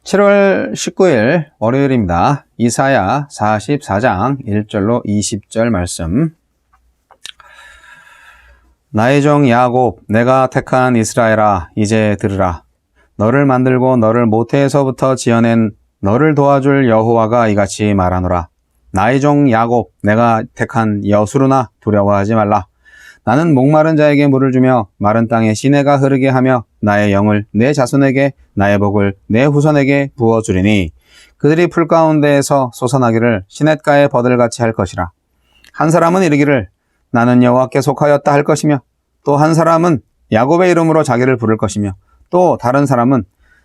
7월 19일 월요일입니다. 이사야 44장 1절로 20절 말씀. 나의 종 야곱, 내가 택한 이스라엘아, 이제 들으라. 너를 만들고 너를 모태에서부터 지어낸 너를 도와줄 여호와가 이같이 말하노라. 나의 종 야곱, 내가 택한 여수르나 두려워하지 말라. 나는 목마른 자에게 물을 주며 마른 땅에 시내가 흐르게 하며 나의 영을 내 자손에게 나의 복을 내 후손에게 부어주리니 그들이 풀 가운데에서 솟아나기를 시냇가의 버들같이 할 것이라. 한 사람은 이르기를 나는 여호와께 속하였다 할 것이며 또 한 사람은 야곱의 이름으로 자기를 부를 것이며 또 다른 사람은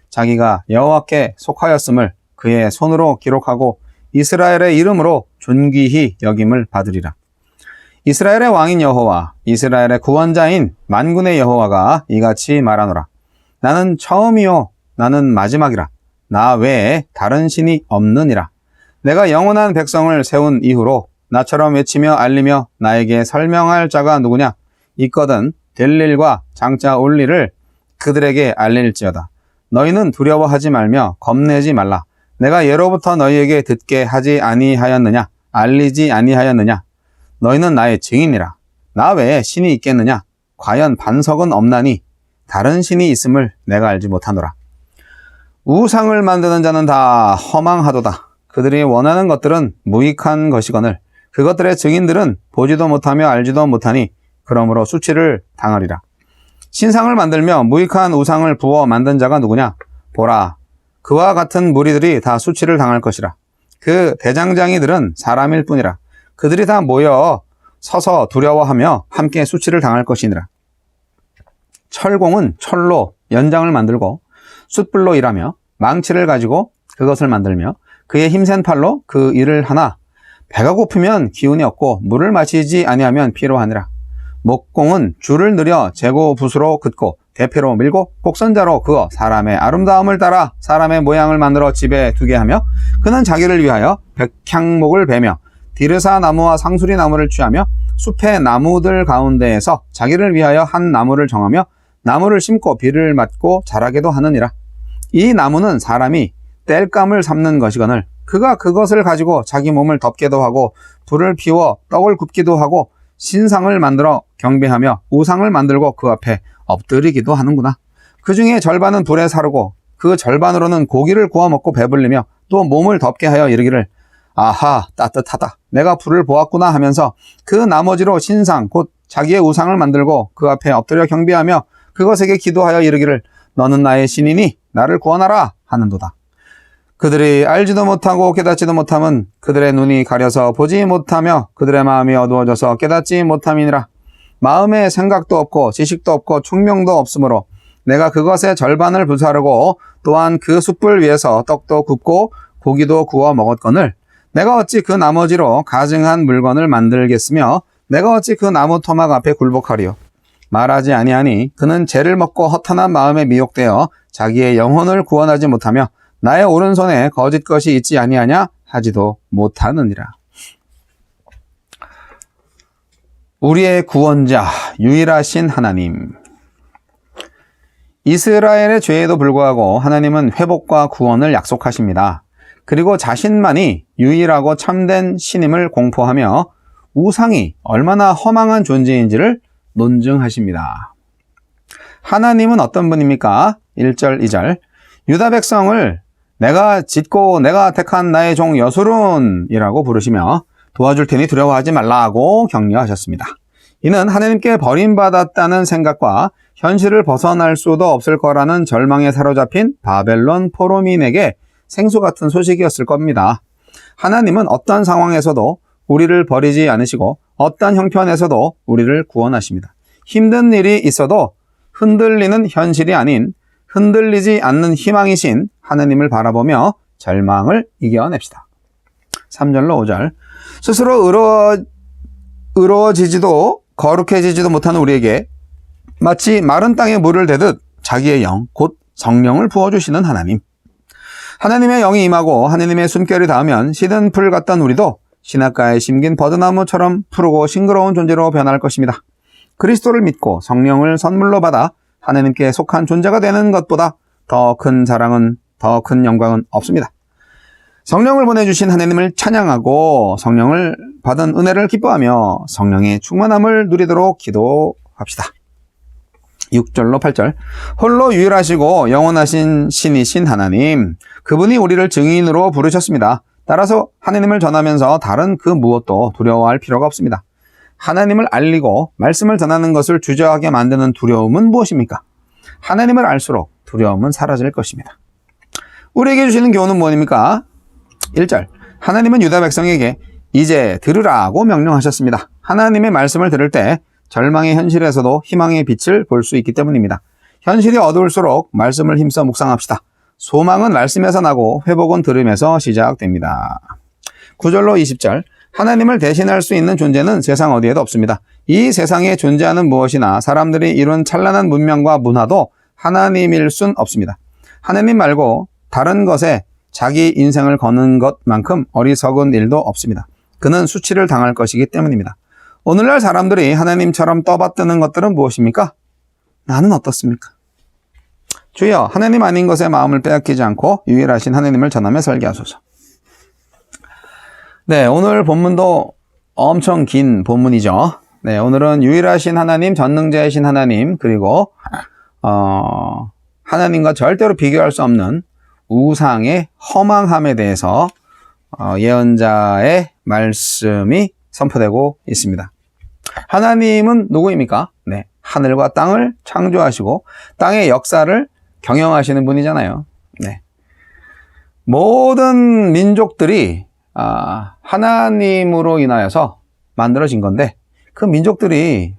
자기가 여호와께 속하였음을 그의 손으로 기록하고 이스라엘의 이름으로 존귀히 여김을 받으리라. 이스라엘의 왕인 여호와, 이스라엘의 구원자인 만군의 여호와가 이같이 말하노라. 나는 처음이요 나는 마지막이라. 나 외에 다른 신이 없느니라. 내가 영원한 백성을 세운 이후로 나처럼 외치며 알리며 나에게 설명할 자가 누구냐? 있거든 될 일과 장차 올 일을 그들에게 알릴지어다. 너희는 두려워하지 말며 겁내지 말라. 내가 예로부터 너희에게 듣게 하지 아니하였느냐? 알리지 아니하였느냐? 너희는 나의 증인이라. 나 외에 신이 있겠느냐? 과연 반석은 없나니 다른 신이 있음을 내가 알지 못하노라. 우상을 만드는 자는 다 허망하도다. 그들이 원하는 것들은 무익한 것이거늘 그것들의 증인들은 보지도 못하며 알지도 못하니 그러므로 수치를 당하리라. 신상을 만들며 무익한 우상을 부어 만든 자가 누구냐? 보라, 그와 같은 무리들이 다 수치를 당할 것이라. 그 대장장이들은 사람일 뿐이라. 그들이 다 모여 서서 두려워하며 함께 수치를 당할 것이니라. 철공은 철로 연장을 만들고 숯불로 일하며 망치를 가지고 그것을 만들며 그의 힘센 팔로 그 일을 하나 배가 고프면 기운이 없고 물을 마시지 아니하면 피로하니라. 목공은 줄을 늘여 재고 붓으로 긋고 대패로 밀고 곡선자로 그어 사람의 아름다움을 따라 사람의 모양을 만들어 집에 두게 하며 그는 자기를 위하여 백향목을 베며 디르사 나무와 상수리 나무를 취하며 숲의 나무들 가운데에서 자기를 위하여 한 나무를 정하며 나무를 심고 비를 맞고 자라게도 하느니라. 이 나무는 사람이 땔감을 삼는 것이거늘 그가 그것을 가지고 자기 몸을 덮게도 하고 불을 피워 떡을 굽기도 하고 신상을 만들어 경배하며 우상을 만들고 그 앞에 엎드리기도 하는구나. 그 중에 절반은 불에 사르고 그 절반으로는 고기를 구워 먹고 배불리며 또 몸을 덮게 하여 이르기를 아하 따뜻하다. 내가 불을 보았구나 하면서 그 나머지로 신상 곧 자기의 우상을 만들고 그 앞에 엎드려 경배하며 그것에게 기도하여 이르기를 너는 나의 신이니 나를 구원하라 하는도다. 그들이 알지도 못하고 깨닫지도 못함은 그들의 눈이 가려서 보지 못하며 그들의 마음이 어두워져서 깨닫지 못함이니라. 마음에 생각도 없고 지식도 없고 총명도 없으므로 내가 그것의 절반을 불사르고 또한 그 숯불 위에서 떡도 굽고 고기도 구워 먹었거늘 내가 어찌 그 나머지로 가증한 물건을 만들겠으며 내가 어찌 그 나무 토막 앞에 굴복하리요. 말하지 아니하니 그는 죄를 먹고 허탄한 마음에 미혹되어 자기의 영혼을 구원하지 못하며 나의 오른손에 거짓 것이 있지 아니하냐 하지도 못하느니라. 우리의 구원자 유일하신 하나님. 이스라엘의 죄에도 불구하고 하나님은 회복과 구원을 약속하십니다. 그리고 자신만이 유일하고 참된 신임을 공포하며 우상이 얼마나 허망한 존재인지를 논증하십니다. 하나님은 어떤 분입니까? 1절, 2절. 유다 백성을 내가 짓고 내가 택한 나의 종 여수룬이라고 부르시며 도와줄 테니 두려워하지 말라고 격려하셨습니다. 이는 하나님께 버림받았다는 생각과 현실을 벗어날 수도 없을 거라는 절망에 사로잡힌 바벨론 포로민에게 생수 같은 소식이었을 겁니다. 하나님은 어떤 상황에서도 우리를 버리지 않으시고 어떤 형편에서도 우리를 구원하십니다. 힘든 일이 있어도 흔들리는 현실이 아닌 흔들리지 않는 희망이신 하나님을 바라보며 절망을 이겨냅시다. 3절로 5절. 스스로 의로워지지도 거룩해지지도 못하는 우리에게 마치 마른 땅에 물을 대듯 자기의 영, 곧 성령을 부어주시는 하나님. 하나님의 영이 임하고 하나님의 숨결이 닿으면 시든 풀 같던 우리도 시냇가에 심긴 버드나무처럼 푸르고 싱그러운 존재로 변할 것입니다. 그리스도를 믿고 성령을 선물로 받아 하나님께 속한 존재가 되는 것보다 더 큰 자랑은 더 큰 영광은 없습니다. 성령을 보내주신 하나님을 찬양하고 성령을 받은 은혜를 기뻐하며 성령의 충만함을 누리도록 기도합시다. 6절로 8절. 홀로 유일하시고 영원하신 신이신 하나님, 그분이 우리를 증인으로 부르셨습니다. 따라서 하나님을 전하면서 다른 그 무엇도 두려워할 필요가 없습니다. 하나님을 알리고 말씀을 전하는 것을 주저하게 만드는 두려움은 무엇입니까? 하나님을 알수록 두려움은 사라질 것입니다. 우리에게 주시는 교훈은 무엇입니까? 1절. 하나님은 유다 백성에게 이제 들으라고 명령하셨습니다. 하나님의 말씀을 들을 때 절망의 현실에서도 희망의 빛을 볼 수 있기 때문입니다. 현실이 어두울수록 말씀을 힘써 묵상합시다. 소망은 말씀에서 나고 회복은 들음에서 시작됩니다. 9절로 20절. 하나님을 대신할 수 있는 존재는 세상 어디에도 없습니다. 이 세상에 존재하는 무엇이나 사람들이 이룬 찬란한 문명과 문화도 하나님일 순 없습니다. 하나님 말고 다른 것에 자기 인생을 거는 것만큼 어리석은 일도 없습니다. 그는 수치를 당할 것이기 때문입니다. 오늘날 사람들이 하나님처럼 떠받드는 것들은 무엇입니까? 나는 어떻습니까? 주여, 하나님 아닌 것에 마음을 빼앗기지 않고 유일하신 하나님을 전하며 살게 하소서. 네, 오늘 본문도 엄청 긴 본문이죠. 네, 오늘은 유일하신 하나님, 전능자이신 하나님, 그리고 하나님과 절대로 비교할 수 없는 우상의 허망함에 대해서 예언자의 말씀이 선포되고 있습니다. 하나님은 누구입니까? 네, 하늘과 땅을 창조하시고 땅의 역사를 경영하시는 분이잖아요. 네, 모든 민족들이 하나님으로 인하여서 만들어진 건데 그 민족들이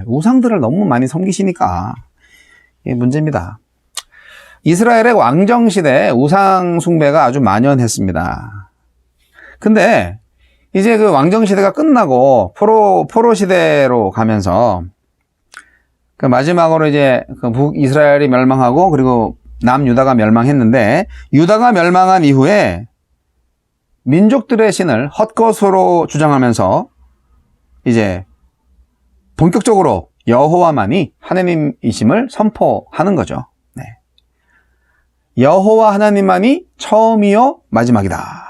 우상들을 너무 많이 섬기시니까 이게 문제입니다. 이스라엘의 왕정시대에 우상 숭배가 아주 만연했습니다. 근데 이제 그 왕정시대가 끝나고 포로 시대로 가면서 그 마지막으로 이제 그 북이스라엘이 멸망하고 그리고 남유다가 멸망했는데 유다가 멸망한 이후에 민족들의 신을 헛것으로 주장하면서 이제 본격적으로 여호와만이 하나님이심을 선포하는 거죠. 네. 여호와 하나님만이 처음이요 마지막이다.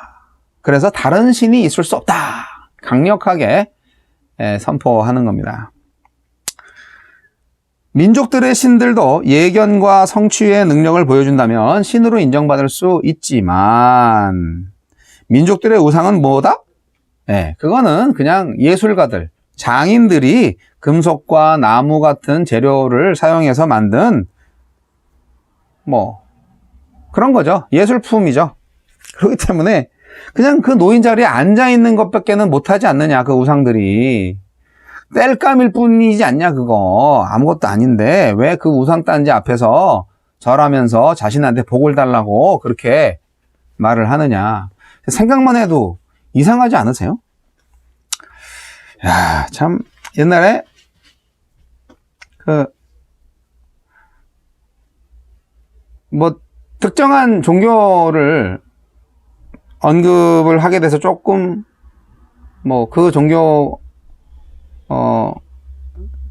그래서 다른 신이 있을 수 없다. 강력하게 선포하는 겁니다. 민족들의 신들도 예견과 성취의 능력을 보여준다면 신으로 인정받을 수 있지만 민족들의 우상은 뭐다? 네, 그거는 그냥 예술가들, 장인들이 금속과 나무 같은 재료를 사용해서 만든 그런 거죠. 예술품이죠. 그렇기 때문에 그냥 그 노인 자리에 앉아있는 것밖에는 못하지 않느냐, 그 우상들이. 땔감일 뿐이지 않냐, 그거. 아무것도 아닌데 왜 그 우상단지 앞에서 절하면서 자신한테 복을 달라고 그렇게 말을 하느냐. 생각만 해도 이상하지 않으세요? 야, 참 옛날에 특정한 종교를 언급을 하게 돼서 조금 그 종교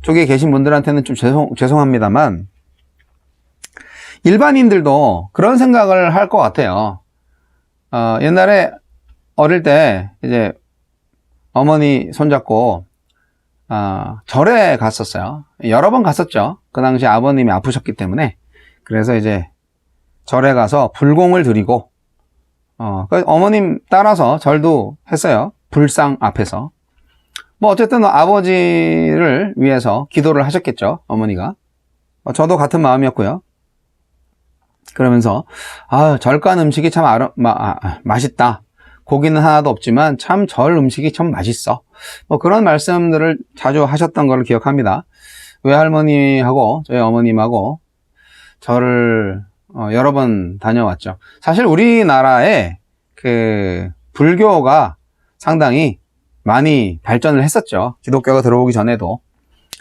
쪽에 계신 분들한테는 좀 죄송합니다만 일반인들도 그런 생각을 할 것 같아요. 옛날에 어릴 때 이제 어머니 손잡고 절에 갔었어요. 여러 번 갔었죠. 그 당시 아버님이 아프셨기 때문에. 그래서 이제 절에 가서 불공을 드리고 어머님 따라서 절도 했어요. 불상 앞에서. 어쨌든 아버지를 위해서 기도를 하셨겠죠. 어머니가. 저도 같은 마음이었고요. 그러면서 절간 음식이 참 맛있다. 고기는 하나도 없지만 참 절 음식이 참 맛있어. 그런 말씀들을 자주 하셨던 걸 기억합니다. 외할머니하고 저희 어머님하고 절을 여러 번 다녀왔죠. 사실 우리나라에 그 불교가 상당히 많이 발전을 했었죠. 기독교가 들어오기 전에도.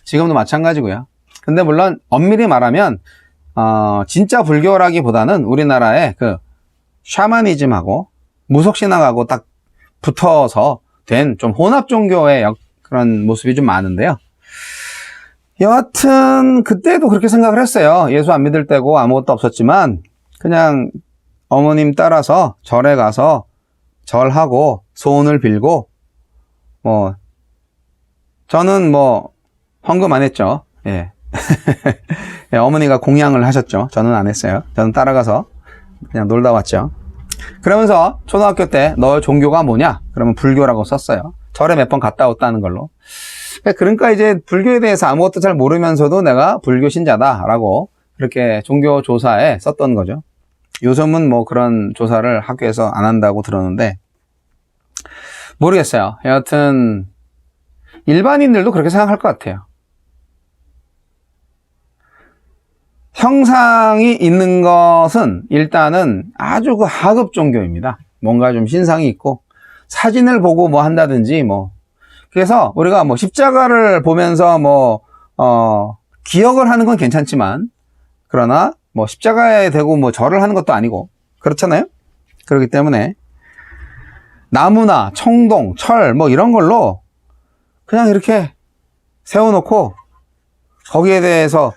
지금도 마찬가지고요. 근데 물론 엄밀히 말하면 진짜 불교라기보다는 우리나라의 그 샤머니즘하고 무속신앙하고 딱 붙어서 된 좀 혼합 종교의 그런 모습이 좀 많은데요. 여하튼 그때도 그렇게 생각을 했어요. 예수 안 믿을 때고 아무것도 없었지만 그냥 어머님 따라서 절에 가서 절하고 소원을 빌고 저는 헌금 안 했죠. 예. 예, 어머니가 공양을 하셨죠. 저는 안 했어요. 저는 따라가서 그냥 놀다 왔죠. 그러면서 초등학교 때 너 종교가 뭐냐? 그러면 불교라고 썼어요. 절에 몇 번 갔다 왔다는 걸로. 그러니까 이제 불교에 대해서 아무것도 잘 모르면서도 내가 불교 신자다라고 그렇게 종교 조사에 썼던 거죠. 요즘은 그런 조사를 학교에서 안 한다고 들었는데 모르겠어요. 여하튼 일반인들도 그렇게 생각할 것 같아요. 형상이 있는 것은 일단은 아주 하급 종교입니다. 뭔가 좀 신상이 있고 사진을 보고 한다든지 그래서 우리가 십자가를 보면서 기억을 하는 건 괜찮지만 그러나 십자가에 대고 절을 하는 것도 아니고 그렇잖아요. 그렇기 때문에 나무나 청동, 철 이런 걸로 그냥 이렇게 세워놓고 거기에 대해서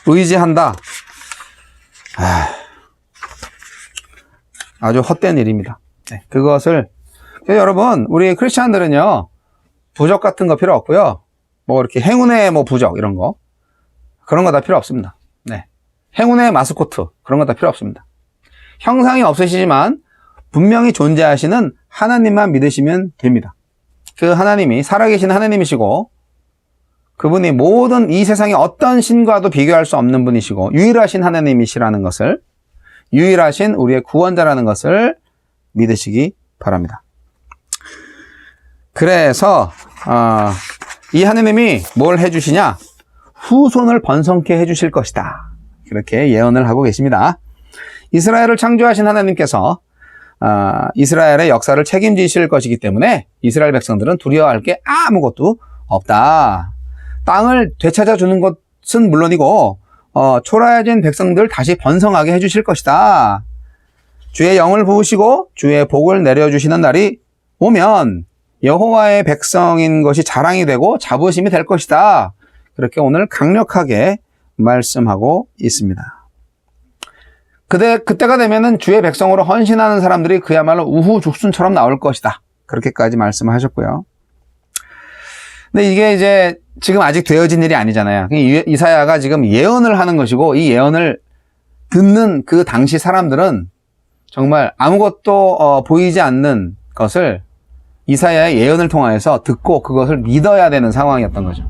의지한다. 아주 헛된 일입니다. 네, 그것을 여러분 우리 크리스찬들은요 부적 같은 거 필요 없고요. 이렇게 행운의 부적 이런 거 그런 거 다 필요 없습니다. 네, 행운의 마스코트 그런 거 다 필요 없습니다. 형상이 없으시지만 분명히 존재하시는 하나님만 믿으시면 됩니다. 그 하나님이 살아계신 하나님이시고 그분이 모든 이 세상의 어떤 신과도 비교할 수 없는 분이시고 유일하신 하나님이시라는 것을, 유일하신 우리의 구원자라는 것을 믿으시기 바랍니다. 그래서 이 하나님이 뭘 해주시냐? 후손을 번성케 해주실 것이다. 그렇게 예언을 하고 계십니다. 이스라엘을 창조하신 하나님께서 이스라엘의 역사를 책임지실 것이기 때문에 이스라엘 백성들은 두려워할 게 아무것도 없다. 땅을 되찾아 주는 것은 물론이고 초라해진 백성들 다시 번성하게 해주실 것이다. 주의 영을 부으시고 주의 복을 내려주시는 날이 오면 여호와의 백성인 것이 자랑이 되고 자부심이 될 것이다. 그렇게 오늘 강력하게 말씀하고 있습니다. 그때가 되면은 주의 백성으로 헌신하는 사람들이 그야말로 우후죽순처럼 나올 것이다. 그렇게까지 말씀하셨고요. 근데 이게 이제 지금 아직 되어진 일이 아니잖아요. 이사야가 지금 예언을 하는 것이고 이 예언을 듣는 그 당시 사람들은 정말 아무것도 보이지 않는 것을 이사야의 예언을 통하여서 듣고 그것을 믿어야 되는 상황이었던 거죠.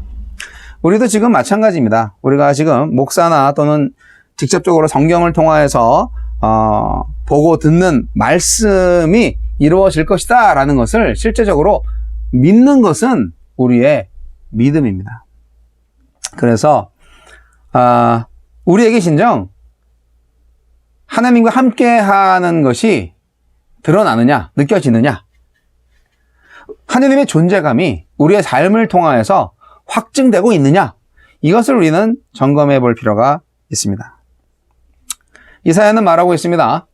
우리도 지금 마찬가지입니다. 우리가 지금 목사나 또는 직접적으로 성경을 통하여서 보고 듣는 말씀이 이루어질 것이다 라는 것을 실제적으로 믿는 것은 우리의 믿음입니다. 그래서 우리에게 진정 하나님과 함께하는 것이 드러나느냐, 느껴지느냐, 하나님의 존재감이 우리의 삶을 통하여서 확증되고 있느냐, 이것을 우리는 점검해 볼 필요가 있습니다. 이사야는 말하고 있습니다.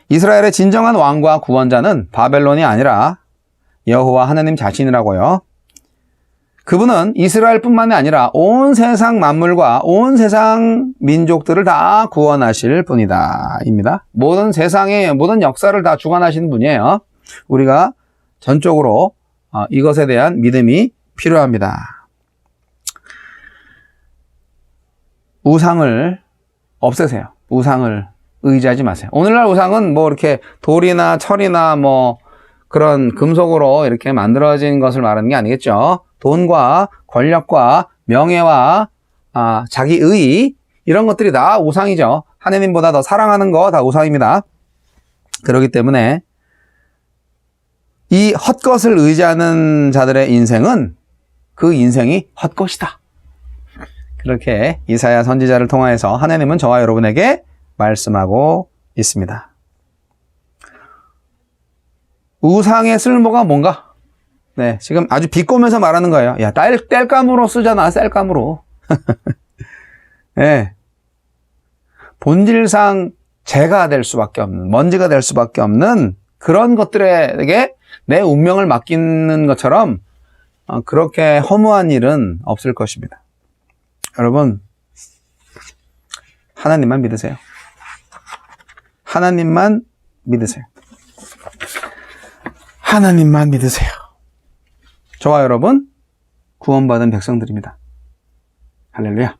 이스라엘의 진정한 왕과 구원자는 바벨론이 아니라 여호와 하나님 자신이라고요. 그분은 이스라엘뿐만이 아니라 온 세상 만물과 온 세상 민족들을 다 구원하실 분이다. 입니다. 모든 세상의 모든 역사를 다 주관하시는 분이에요. 우리가 전적으로 이것에 대한 믿음이 필요합니다. 우상을 없애세요. 우상을 의지하지 마세요. 오늘날 우상은 이렇게 돌이나 철이나 그런 금속으로 이렇게 만들어진 것을 말하는 게 아니겠죠. 돈과 권력과 명예와 자기의 이런 것들이 다 우상이죠. 하나님보다 더 사랑하는 거 다 우상입니다. 그렇기 때문에 이 헛것을 의지하는 자들의 인생은 그 인생이 헛것이다. 그렇게 이사야 선지자를 통하여서 하나님은 저와 여러분에게 말씀하고 있습니다. 우상의 쓸모가 뭔가? 네, 지금 아주 비꼬면서 말하는 거예요. 야, 땔감으로 쓰잖아, 땔감으로. 네. 본질상 재가 될 수밖에 없는, 먼지가 될 수밖에 없는 그런 것들에게 내 운명을 맡기는 것처럼 그렇게 허무한 일은 없을 것입니다. 여러분, 하나님만 믿으세요. 하나님만 믿으세요. 하나님만 믿으세요. 저와 여러분 구원받은 백성들입니다. 할렐루야.